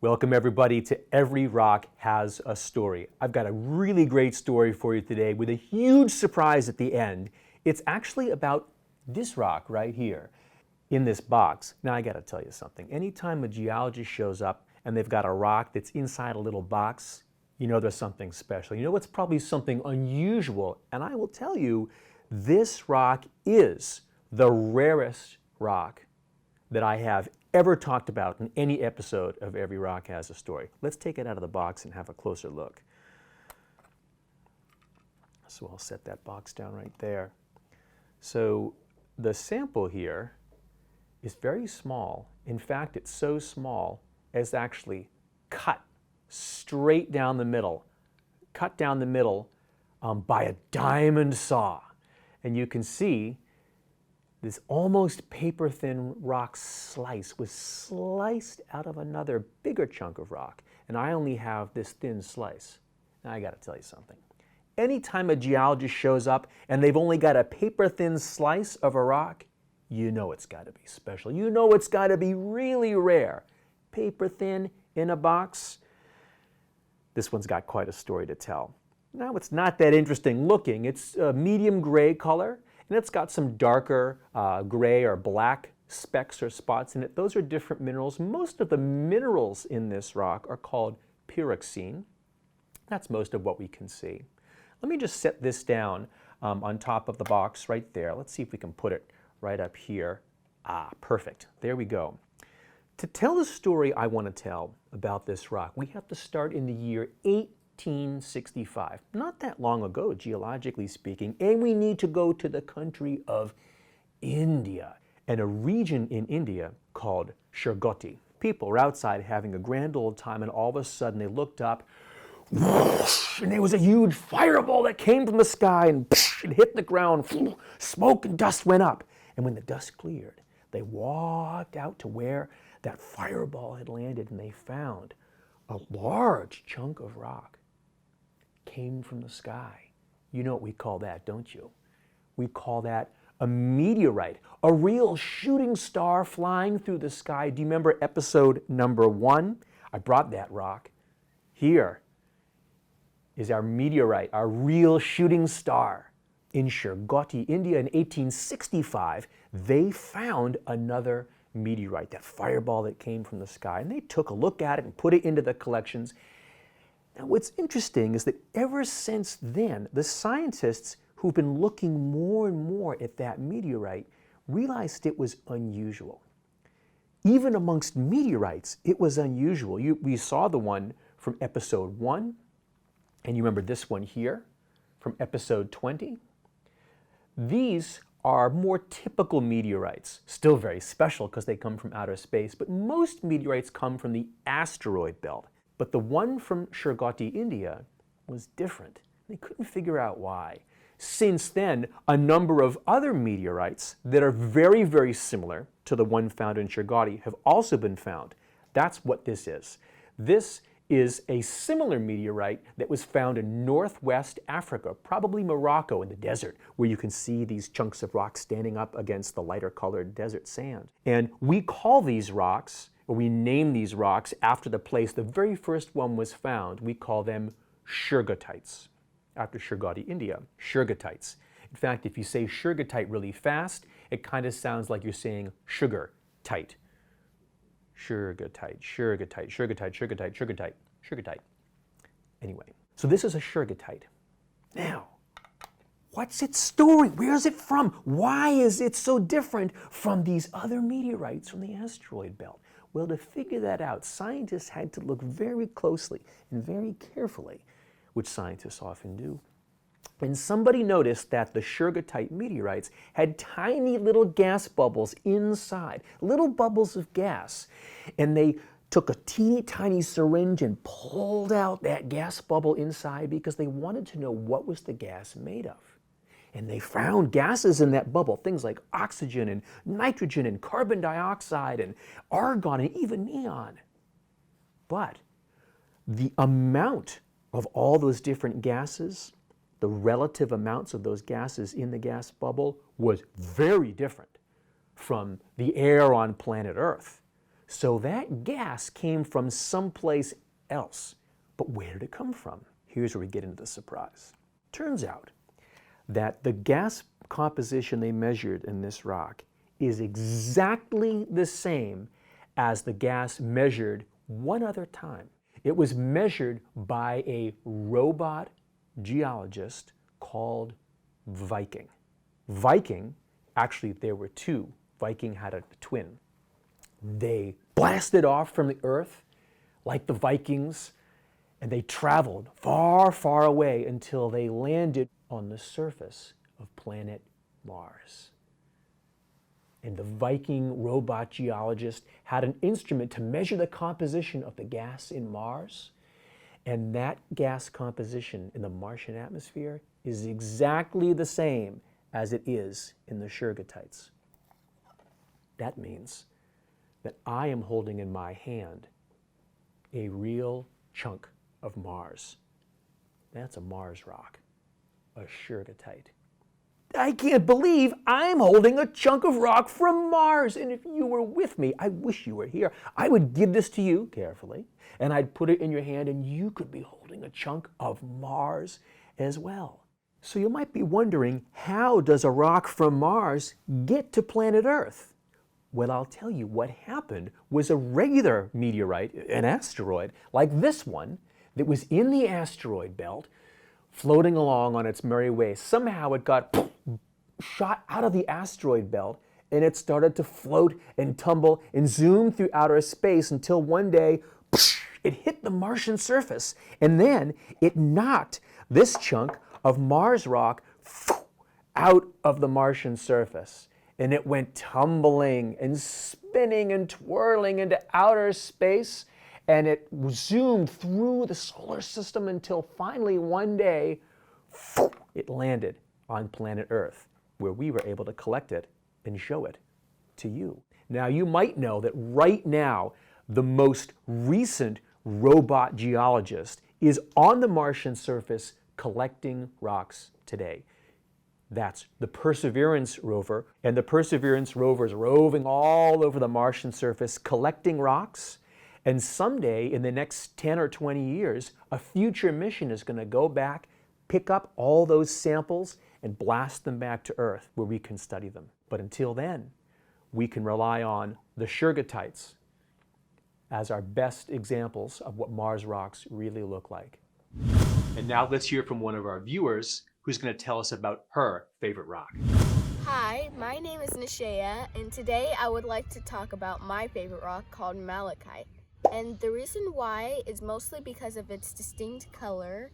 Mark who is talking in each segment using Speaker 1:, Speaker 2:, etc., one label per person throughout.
Speaker 1: Welcome everybody to Every Rock Has a Story. I've got a really great story for you today with a huge surprise at the end. It's actually about this rock right here in this box. Now I gotta tell you something. Anytime a geologist shows up and they've got a rock that's inside a little box, you know there's something special. You know it's probably something unusual, and I will tell you, this rock is the rarest rock that I have ever talked about in any episode of Every Rock Has a Story. Let's take it out of the box and have a closer look. So I'll set that box down right there. So the sample here is very small. In fact, it's so small as actually cut straight down the middle, cut down the middle by a diamond saw. And you can see this almost paper-thin rock slice was sliced out of another bigger chunk of rock, and I only have this thin slice. Now I gotta tell you something. Anytime a geologist shows up and they've only got a paper-thin slice of a rock, you know it's gotta be special. You know it's gotta be really rare. Paper-thin in a box. This one's got quite a story to tell. Now it's not that interesting looking. It's a medium gray color, and it's got some darker gray or black specks or spots in it. Those are different minerals. Most of the minerals in this rock are called pyroxene. That's most of what we can see. Let me just set this down on top of the box right there. Let's see if we can put it right up here. Ah, perfect. There we go. To tell the story I want to tell about this rock, we have to start in the year 1865. Not that long ago, geologically speaking, and we need to go to the country of India and a region in India called Shergottite. People were outside having a grand old time, and all of a sudden they looked up, and there was a huge fireball that came from the sky and it hit the ground. Smoke and dust went up. And when the dust cleared, they walked out to where that fireball had landed, and they found a large chunk of rock came from the sky. You know what we call that, don't you? We call that a meteorite, a real shooting star flying through the sky. Do you remember episode number 1? I brought that rock. Here is our meteorite, our real shooting star. In Shergottite, India in 1865, they found another meteorite, that fireball that came from the sky, and they took a look at it and put it into the collections. Now what's interesting is that ever since then, the scientists who've been looking more and more at that meteorite realized it was unusual. Even amongst meteorites, it was unusual. We saw the one from episode 1, and you remember this one here from episode 20. These are more typical meteorites, still very special because they come from outer space, but most meteorites come from the asteroid belt. But the one from Shergottite, India was different. They couldn't figure out why. Since then, a number of other meteorites that are very, very similar to the one found in Shergottite have also been found. That's what this is. This is a similar meteorite that was found in northwest Africa, probably Morocco in the desert, where you can see these chunks of rock standing up against the lighter colored desert sand. And we call these rocks, or we name these rocks after the place the very first one was found. We call them Shergottites, after Shergottite, India, Shergottites. In fact, if you say Shergottite really fast, it kind of sounds like you're saying sugar tight. Shergottite, Shergottite, Shergottite, Shergottite, Shergottite, Shergottite. Anyway, so this is a Shergottite. Now, what's its story? Where is it from? Why is it so different from these other meteorites from the asteroid belt? Well, to figure that out, scientists had to look very closely and very carefully, which scientists often do. And somebody noticed that the Shergottite meteorites had tiny little gas bubbles inside, little bubbles of gas. And they took a teeny tiny syringe and pulled out that gas bubble inside because they wanted to know what was the gas made of. And they found gases in that bubble, things like oxygen and nitrogen and carbon dioxide and argon and even neon. But the amount of all those different gases, the relative amounts of those gases in the gas bubble was very different from the air on planet Earth. So that gas came from someplace else. But where did it come from? Here's where we get into the surprise. Turns out that the gas composition they measured in this rock is exactly the same as the gas measured one other time. It was measured by a robot geologist called Viking. Viking, actually there were two. Viking had a twin. They blasted off from the Earth like the Vikings, and they traveled far, far away until they landed on the surface of planet Mars. And the Viking robot geologist had an instrument to measure the composition of the gas in Mars, and that gas composition in the Martian atmosphere is exactly the same as it is in the Shergottites. That means that I am holding in my hand a real chunk of Mars. That's a Mars rock, a Shergottite. I can't believe I'm holding a chunk of rock from Mars. And if you were with me, I wish you were here, I would give this to you carefully, and I'd put it in your hand, and you could be holding a chunk of Mars as well. So you might be wondering, how does a rock from Mars get to planet Earth? Well, I'll tell you, what happened was a regular meteorite, an asteroid, like this one, that was in the asteroid belt, floating along on its merry way. Somehow it got shot out of the asteroid belt, and it started to float and tumble and zoom through outer space until one day it hit the Martian surface, and then it knocked this chunk of Mars rock out of the Martian surface, and it went tumbling and spinning and twirling into outer space, and it zoomed through the solar system until finally one day it landed on planet Earth, where we were able to collect it and show it to you. Now, you might know that right now the most recent robot geologist is on the Martian surface collecting rocks today. That's the Perseverance rover, and the Perseverance rover is roving all over the Martian surface collecting rocks, and someday in the next 10 or 20 years, a future mission is going to go back, pick up all those samples, and blast them back to Earth where we can study them. But until then, we can rely on the Shergottites as our best examples of what Mars rocks really look like. And now let's hear from one of our viewers who's going to tell us about her favorite rock.
Speaker 2: Hi, my name is Nishaya, and today I would like to talk about my favorite rock called malachite. And the reason why is mostly because of its distinct color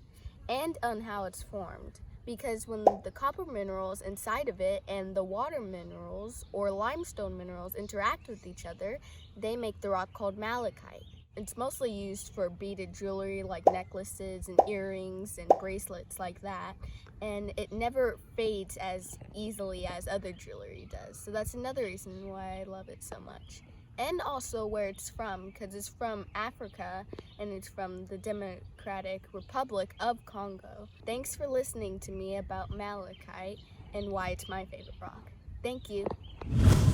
Speaker 2: and on how it's formed. Because when the copper minerals inside of it and the water minerals or limestone minerals interact with each other, they make the rock called malachite. It's mostly used for beaded jewelry like necklaces and earrings and bracelets like that, and it never fades as easily as other jewelry does. So that's another reason why I love it so much. And also where it's from, because it's from Africa and it's from the Democratic Republic of Congo. Thanks for listening to me about malachite and why it's my favorite rock. Thank you.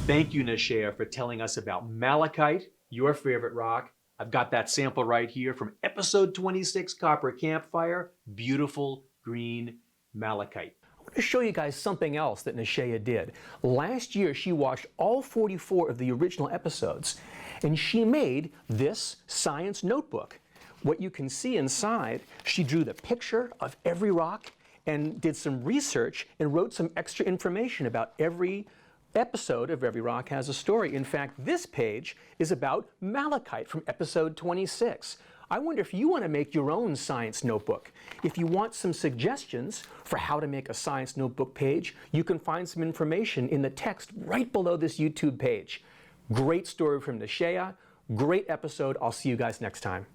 Speaker 1: Thank you, Nishaya, for telling us about malachite, your favorite rock. I've got that sample right here from episode 26, Copper Campfire, beautiful green malachite. I want to show you guys something else that Nishaya did. Last year, she watched all 44 of the original episodes, and she made this science notebook. What you can see inside, she drew the picture of every rock and did some research and wrote some extra information about every episode of Every Rock Has a Story. In fact, this page is about malachite from episode 26. I wonder if you want to make your own science notebook. If you want some suggestions for how to make a science notebook page, you can find some information in the text right below this YouTube page. Great story from Nishaya, great episode. I'll see you guys next time.